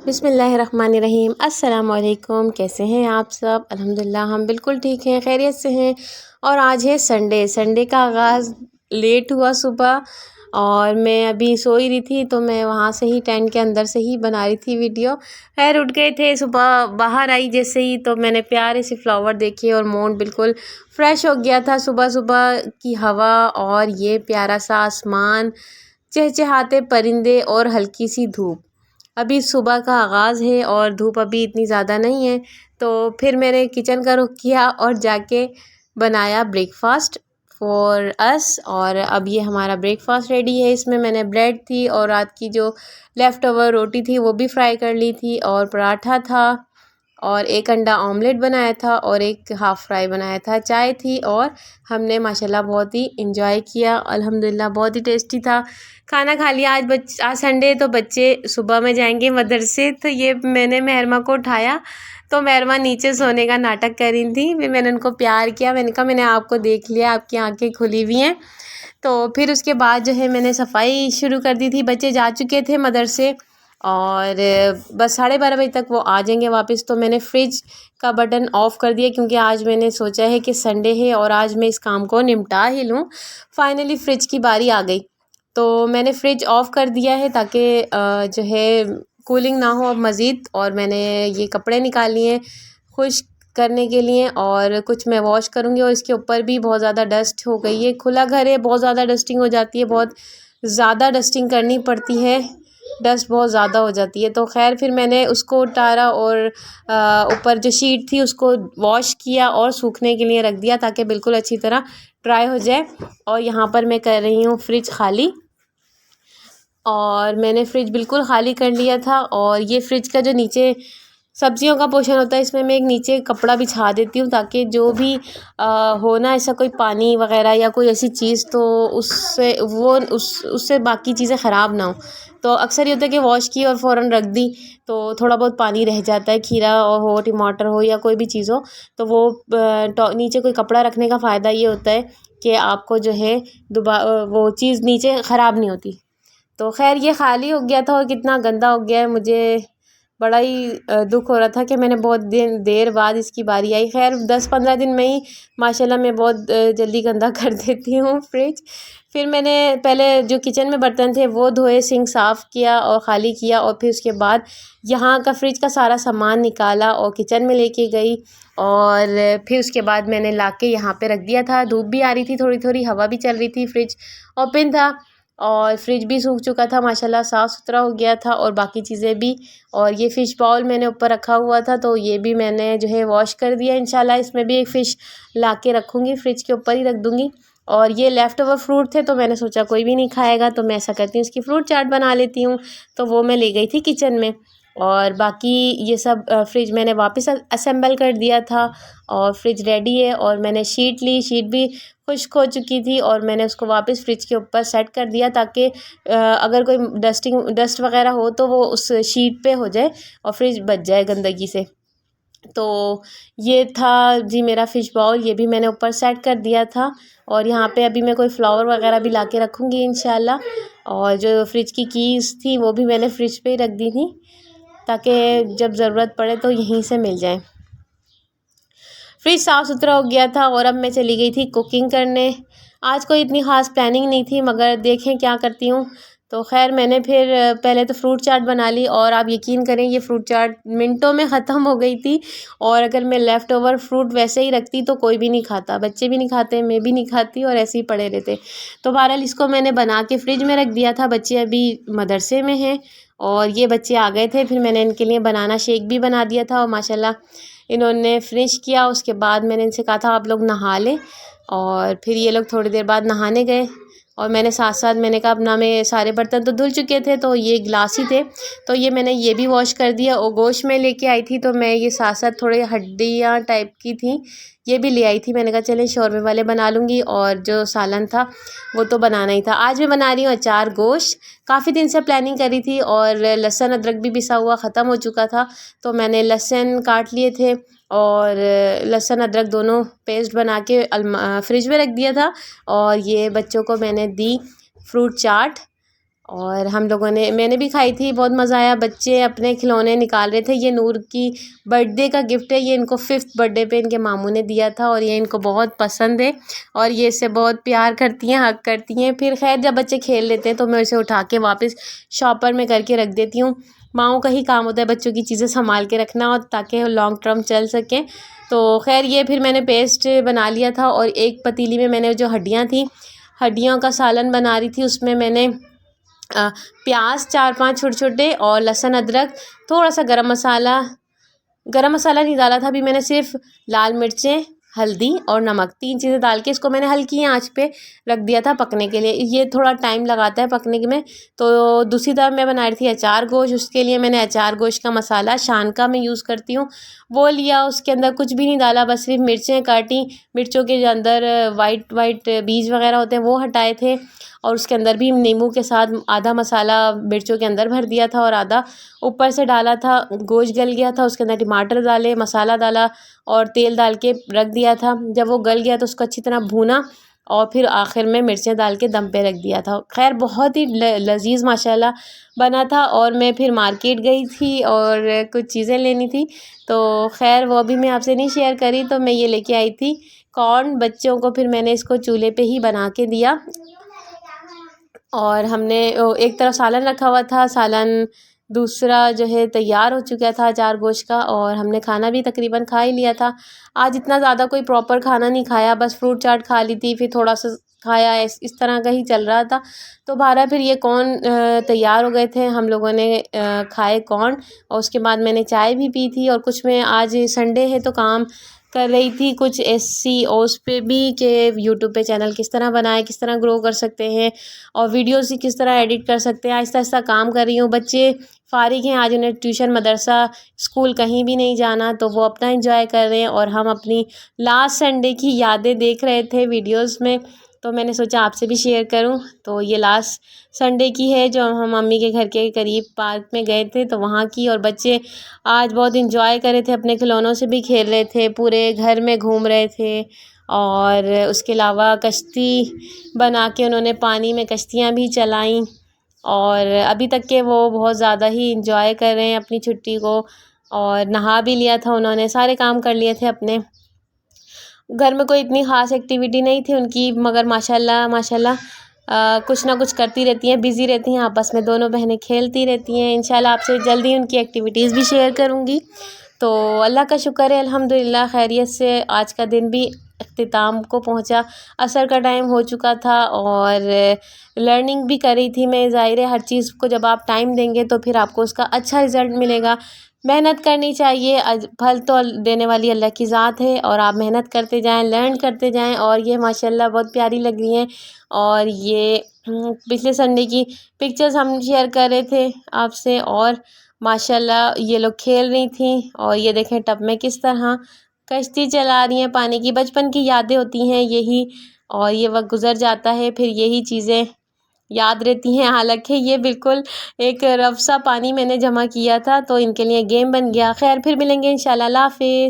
बिस्मिल्लाहिर्रहमानिर्रहीम। अस्सलाम वालेकुम। कैसे हैं आप सब? अल्हम्दुलिल्लाह हम बिल्कुल ठीक हैं, खैरियत से हैं। और आज है संडे का आगाज़ लेट हुआ सुबह, और मैं अभी सो ही रही थी तो मैं वहाँ से ही टेंट के अंदर से ही बना रही थी वीडियो। खैर उठ गए थे सुबह, बाहर आई जैसे ही तो मैंने प्यारे से फ्लावर देखे और मूड बिल्कुल फ्रेश हो गया था। सुबह सुबह की हवा और ये प्यारा सा आसमान, चहचहाते परिंदे और हल्की सी धूप। अभी सुबह का आगाज़ है और धूप अभी इतनी ज़्यादा नहीं है, तो फिर मैंने किचन का रुख किया और जाके बनाया ब्रेकफ़ास्ट फॉर अस। और अब ये हमारा ब्रेकफ़ास्ट रेडी है। इसमें मैंने ब्रेड थी और रात की जो लेफ़्ट ओवर रोटी थी वो भी फ्राई कर ली थी, और पराठा था, और एक अंडा ऑमलेट बनाया था, और एक हाफ़ फ्राई बनाया था। चाय थी और हमने माशाल्लाह बहुत ही इंजॉय किया। अल्हम्दुलिल्लाह बहुत ही टेस्टी था। खाना खा लिया। आज संडे तो बच्चे सुबह में जाएंगे मदरसे, तो ये मैंने महरमा को उठाया तो महरमा नीचे सोने का नाटक कर रही थी। फिर मैंने उनको प्यार किया, मैंने कहा मैंने आपको देख लिया, आपकी आंखें खुली हुई हैं। तो फिर उसके बाद जो है मैंने सफाई शुरू कर दी थी। बच्चे जा चुके थे मदरसे और बस 12:30 बजे तक वो आ जाएंगे वापस। तो मैंने फ्रिज का बटन ऑफ़ कर दिया, क्योंकि आज मैंने सोचा है कि संडे है और आज मैं इस काम को निपटा ही लूँ। फाइनली फ्रिज की बारी आ गई, तो मैंने फ्रिज ऑफ़ कर दिया है ताकि जो है कूलिंग ना हो अब मज़ीद। और मैंने ये कपड़े निकाल लिए हैं खुश्क करने के लिए, और कुछ मैं वॉश करूँगी। और इसके ऊपर भी बहुत ज़्यादा डस्ट हो गई है, खुला घर है, बहुत ज़्यादा डस्टिंग हो जाती है, बहुत ज़्यादा डस्टिंग करनी पड़ती है, डस्ट बहुत ज़्यादा हो जाती है। तो खैर फिर मैंने उसको उतारा और ऊपर जो शीट थी उसको वॉश किया और सूखने के लिए रख दिया ताकि बिल्कुल अच्छी तरह ड्राई हो जाए। और यहाँ पर मैं कर रही हूँ फ्रिज खाली, और मैंने फ्रिज बिल्कुल खाली कर लिया था। और ये फ्रिज का जो नीचे सब्जियों का पोर्शन होता है, इसमें मैं एक नीचे कपड़ा बिछा देती हूँ ताकि जो भी हो ना ऐसा कोई पानी वगैरह या कोई ऐसी चीज़, तो उससे बाकी चीज़ें ख़राब ना हो। तो अक्सर ये होता है कि वॉश की और फ़ौरन रख दी तो थोड़ा बहुत पानी रह जाता है, खीरा हो, टमाटर हो या कोई भी चीज़ हो, तो वो नीचे कोई कपड़ा रखने का फ़ायदा ये होता है कि आपको जो है वो चीज़ नीचे ख़राब नहीं होती। तो खैर ये खाली हो गया था और कितना गंदा हो गया है, मुझे बड़ा ही दुख हो रहा था कि मैंने बहुत देर बाद इसकी बारी आई। खैर 10-15 दिन में ही माशाल्लाह मैं बहुत जल्दी गंदा कर देती हूँ फ्रिज। फिर मैंने पहले जो किचन में बर्तन थे वो धोए, सिंक साफ़ किया और ख़ाली किया, और फिर उसके बाद यहाँ का फ्रिज का सारा सामान निकाला और किचन में लेके गई। और फिर उसके बाद मैंने लाके यहाँ पे रख दिया था। धूप भी आ रही थी, थोड़ी थोड़ी हवा भी चल रही थी, फ्रिज ओपन था और फ्रिज भी सूख चुका था, माशाल्लाह साफ़ सुथरा हो गया था, और बाकी चीज़ें भी। और ये फ़िश बाउल मैंने ऊपर रखा हुआ था, तो ये भी मैंने जो है वॉश कर दिया। इंशाल्लाह इसमें भी एक फ़िश ला के रखूँगी, फ्रिज के ऊपर ही रख दूँगी। और ये लेफ़्ट ओवर फ्रूट थे तो मैंने सोचा कोई भी नहीं खाएगा, तो मैं ऐसा करती हूँ इसकी फ्रूट चाट बना लेती हूँ। तो वो मैं ले गई थी किचन में, और बाकी ये सब फ्रिज मैंने वापस असेंबल कर दिया था, और फ्रिज रेडी है। और मैंने शीट ली, शीट भी खुश्क हो चुकी थी, और मैंने उसको वापस फ्रिज के ऊपर सेट कर दिया ताकि अगर कोई डस्ट वगैरह हो तो वो उस शीट पे हो जाए और फ्रिज बच जाए गंदगी से। तो ये था जी मेरा फ़िश बाउल, ये भी मैंने ऊपर सेट कर दिया था। और यहाँ पे अभी मैं कोई फ्लावर वगैरह भी ला के रखूँगी इंशाल्लाह। और जो फ्रिज की कीज़ थी वो भी मैंने फ्रिज पे ही रख दी थी ताकि जब ज़रूरत पड़े तो यहीं से मिल जाए। फ्रिज साफ़ सुथरा हो गया था और अब मैं चली गई थी कुकिंग करने। आज कोई इतनी ख़ास प्लानिंग नहीं थी, मगर देखें क्या करती हूँ। तो खैर मैंने फिर पहले तो फ्रूट चाट बना ली, और आप यकीन करें ये फ्रूट चाट मिनटों में ख़त्म हो गई थी। और अगर मैं लेफ़्ट ओवर फ्रूट वैसे ही रखती तो कोई भी नहीं खाता, बच्चे भी नहीं खाते, मैं भी नहीं खाती, और ऐसे ही पड़े रहते। तो बहरहाल इसको मैंने बना के फ्रिज में रख दिया था। बच्चे अभी मदरसे में हैं और ये बच्चे आ गए थे, फिर मैंने इनके लिए बनाना शेक भी बना दिया था, और माशाल्लाह इन्होंने फिनिश किया। उसके बाद मैंने इनसे कहा था आप लोग नहा लें, और फिर ये लोग थोड़ी देर बाद नहाने गए। और मैंने साथ साथ मैंने कहा अपना मैं सारे बर्तन तो धुल चुके थे, तो ये गिलास ही थे, तो ये मैंने ये भी वॉश कर दिया। और गोश्त में लेके आई थी तो मैं ये साथ साथ थोड़े हड्डियाँ टाइप की थी, ये भी ले आई थी। मैंने कहा चलें शोरमे वाले बना लूँगी, और जो सालन था वो तो बनाना ही था। आज मैं बना रही हूँ अचार गोश्त। काफ़ी दिन से प्लानिंग करी थी, और लहसुन अदरक भी पिसा हुआ ख़त्म हो चुका था, तो मैंने लहसुन काट लिए थे और लहसुन अदरक दोनों पेस्ट बना के फ्रिज में रख दिया था। और ये बच्चों को मैंने दी फ्रूट चाट, और हम लोगों ने मैंने भी खाई थी, बहुत मज़ा आया। बच्चे अपने खिलौने निकाल रहे थे। ये नूर की बर्थडे का गिफ्ट है, ये इनको 5th बर्थडे पे इनके मामू ने दिया था और ये इनको बहुत पसंद है और ये इससे बहुत प्यार करती हैं, हग करती हैं। फिर खैर जब बच्चे खेल लेते हैं तो मैं इसे उठा के वापस शॉपर में करके रख देती हूँ। माँओं का ही काम होता है बच्चों की चीज़ें संभाल के रखना और ताकि लॉन्ग टर्म चल सकें। तो खैर ये फिर मैंने पेस्ट बना लिया था और एक पतीली में मैंने जो हड्डियाँ थी, हड्डियों का सालन बना रही थी, उसमें मैंने प्याज 4-5 छोटे-छोटे और लहसुन अदरक, थोड़ा सा गरम मसाला नहीं डाला था अभी मैंने, सिर्फ लाल मिर्चें, हल्दी और नमक, 3 चीज़ें डाल के इसको मैंने हल्की आंच पे रख दिया था पकने के लिए। ये थोड़ा टाइम लगाता है पकने में। तो दूसरी तरफ मैं बना रही थी अचार गोश्त। उसके लिए मैंने अचार गोश्त का मसाला शान का मैं यूज़ करती हूँ, वो लिया। उसके अंदर कुछ भी नहीं डाला, बस सिर्फ मिर्चें काटी, मिर्चों के जो अंदर वाइट वाइट बीज वगैरह होते हैं वो हटाए थे और उसके अंदर भी नींबू के साथ आधा मसाला मिर्चों के अंदर भर दिया था और आधा ऊपर से डाला था। गोश्त गल गया था, उसके अंदर टमाटर डाले, मसाला डाला और तेल डाल के रख दिया था। जब वो गल गया तो उसको अच्छी तरह भूना और फिर आखिर में मिर्चें डाल के दम पे रख दिया था। खैर बहुत ही लजीज माशाल्लाह बना था। और मैं फिर मार्केट गई थी और कुछ चीज़ें लेनी थी, तो खैर वो भी मैं आपसे नहीं शेयर करी। तो मैं ये लेके आई थी कॉर्न बच्चों को, फिर मैंने इसको चूल्हे पे ही बना के दिया और हमने एक तरफ सालन रखा हुआ था, सालन दूसरा जो है तैयार हो चुका था अचार गोश्त का और हमने खाना भी तकरीबन खा ही लिया था। आज इतना ज़्यादा कोई प्रॉपर खाना नहीं खाया, बस फ्रूट चाट खा ली थी, फिर थोड़ा सा खाया, इस तरह का ही चल रहा था। तो बहरहाल फिर ये कॉर्न तैयार हो गए थे, हम लोगों ने खाए कॉर्न और उसके बाद मैंने चाय भी पी थी। और कुछ मैं आज संडे है तो काम कर रही थी कुछ SEOs पे भी, कि यूट्यूब पे चैनल किस तरह बनाए, किस तरह ग्रो कर सकते हैं और वीडियोस किस तरह एडिट कर सकते हैं। आहिस्ता आहिस्ता काम कर रही हूँ। बच्चे फारिग हैं, आज उन्हें ट्यूशन, मदरसा, स्कूल कहीं भी नहीं जाना, तो वो अपना एंजॉय कर रहे हैं और हम अपनी लास्ट संडे की यादें देख रहे थे वीडियोस में। तो मैंने सोचा आपसे भी शेयर करूं। तो ये लास्ट संडे की है जो हम मम्मी के घर के करीब पार्क में गए थे, तो वहाँ की। और बच्चे आज बहुत इंजॉय कर रहे थे, अपने खिलौनों से भी खेल रहे थे, पूरे घर में घूम रहे थे। और उसके अलावा कश्ती बना के उन्होंने पानी में कश्तियाँ भी चलाईं और अभी तक के वो बहुत ज़्यादा ही इंजॉय कर रहे हैं अपनी छुट्टी को। और नहा भी लिया था उन्होंने, सारे काम कर लिए थे अपने। घर में कोई इतनी ख़ास एक्टिविटी नहीं थी उनकी, मगर माशाल्लाह माशाल्लाह कुछ ना कुछ करती रहती हैं, बिज़ी रहती हैं, आपस में दोनों बहनें खेलती रहती हैं। इंशाल्लाह आपसे जल्दी उनकी एक्टिविटीज़ भी शेयर करूँगी। तो अल्लाह का शुक्र है, अल्हम्दुलिल्लाह खैरियत से आज का दिन भी अख्तिताम को पहुंचा। असर का टाइम हो चुका था और लर्निंग भी कर रही थी मैं। ज़ाहिर है हर चीज़ को जब आप टाइम देंगे तो फिर आपको उसका अच्छा रिज़ल्ट मिलेगा। मेहनत करनी चाहिए, फल तो देने वाली अल्लाह की ज़ात है और आप मेहनत करते जाएं, लर्न करते जाएं। और ये माशाल्लाह बहुत प्यारी लग रही हैं। और ये पिछले संडे की पिक्चर्स हम शेयर कर रहे थे आपसे और माशाल्लाह ये लोग खेल रही थी। और ये देखें टब में किस तरह कश्ती चला रही हैं पानी की। बचपन की यादें होती हैं यही, और ये वक्त गुज़र जाता है फिर यही चीज़ें याद रहती हैं। हालांकि ये बिल्कुल एक रफ़ सा पानी मैंने जमा किया था तो इनके लिए गेम बन गया। खैर फिर मिलेंगे इंशाल्लाह। अल्लाह हाफ़िज़।